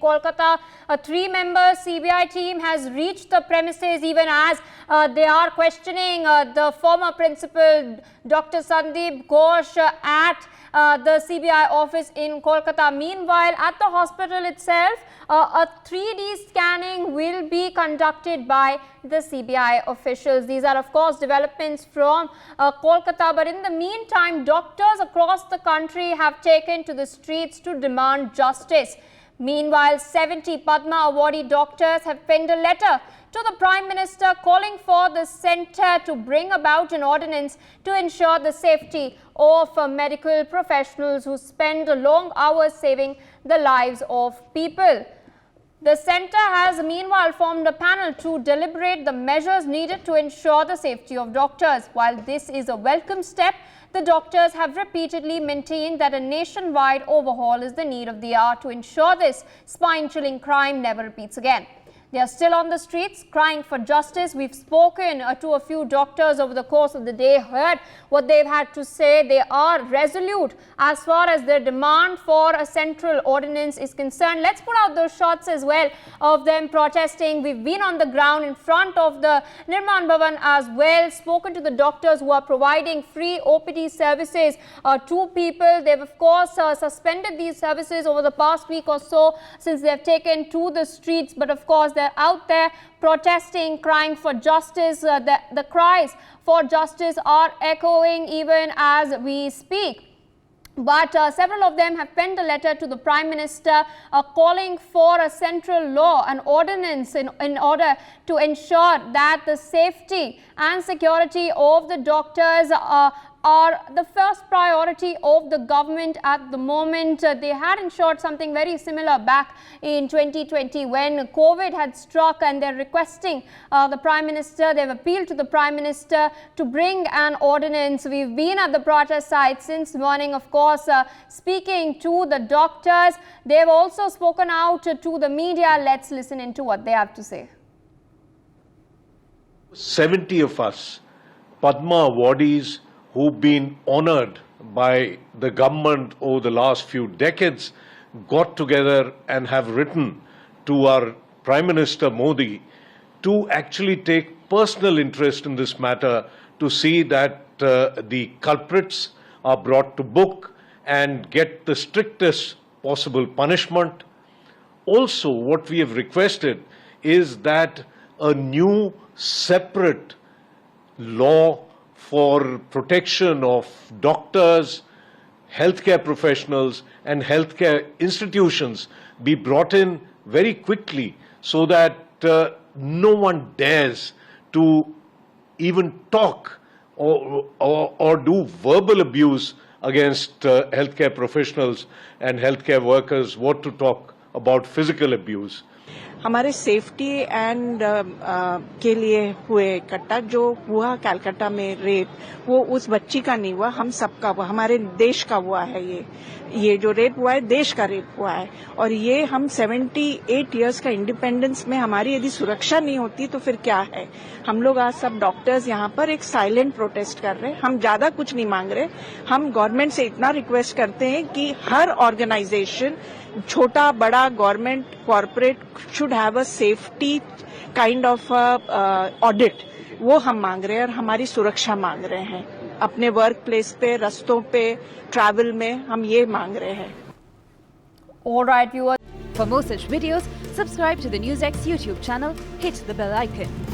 Kolkata. A 3-member CBI team has reached the premises even as they are questioning the former principal, Dr. Sandeep Ghosh, at the CBI office in Kolkata. Meanwhile, at the hospital itself, a 3D scanning will be conducted by the CBI officials. These are, of course, developments from Kolkata. But in the meantime, doctors across the country have taken to the streets to demand justice. Meanwhile, 70 Padma awardee doctors have penned a letter to the Prime Minister calling for the centre to bring about an ordinance to ensure the safety of medical professionals who spend long hours saving the lives of people. The centre has meanwhile formed a panel to deliberate the measures needed to ensure the safety of doctors. While this is a welcome step, the doctors have repeatedly maintained that a nationwide overhaul is the need of the hour to ensure this spine-chilling crime never repeats again. They are still on the streets crying for justice. We've spoken to a few doctors over the course of the day, heard what they've had to say. They are resolute as far as their demand for a central ordinance is concerned. Let's put out those shots as well of them protesting. We've been on the ground in front of the Nirman Bhavan as well, spoken to the doctors who are providing free OPD services to people. They've, of course, suspended these services over the past week or so since they've taken to the streets. But, of course, they're out there protesting, crying for justice. The cries for justice are echoing even as we speak. But several of them have penned a letter to the Prime Minister calling for a central law, an ordinance in order to ensure that the safety and security of the doctors are the first priority of the government at the moment. They had ensured something very similar back in 2020 when COVID had struck, and they're requesting the Prime Minister, they've appealed to the Prime Minister to bring an ordinance. We've been at the protest site since morning, of course, speaking to the doctors. They've also spoken out to the media. Let's listen into what they have to say. 70 of us, Padma awardees, who've been honored by the government over the last few decades, got together and have written to our Prime Minister Modi to actually take personal interest in this matter, to see that the culprits are brought to book and get the strictest possible punishment. Also, what we have requested is that a new separate law for protection of doctors, healthcare professionals and healthcare institutions be brought in very quickly, so that no one dares to even talk or do verbal abuse against healthcare professionals and healthcare workers, what to talk about physical abuse. हमारे safety and के लिए हुए इकट्ठा जो हुआ कलकत्ता में rape, वो उस बच्ची का नहीं हुआ, हम सबका हुआ, हमारे देश का हुआ है। ये जो रेप हुआ है देश का रेप हुआ है, और ये हम 78 इयर्स का इंडिपेंडेंस में हमारी यदि सुरक्षा नहीं होती तो फिर क्या है। हम लोग आज सब डॉक्टर्स यहाँ पर एक साइलेंट प्रोटेस्ट कर रहे हैं। हम ज्यादा कुछ नहीं मांग रहे, हम गवर्नमेंट से इतना रिक्वेस्ट करते हैं कि हर ऑर्गेनाइजेशन, छोटा बड़ा, government, corporate, should have a safety kind of audit. वो हम मांग रहे हैं और हमारी सुरक्षा मांग रहे हैं अपने वर्क प्लेस पे, रस्तों पे, ट्रैवल में, हम ये मांग रहे हैं। All right, viewers. For more such videos, subscribe to the NewsX YouTube channel, hit the bell icon.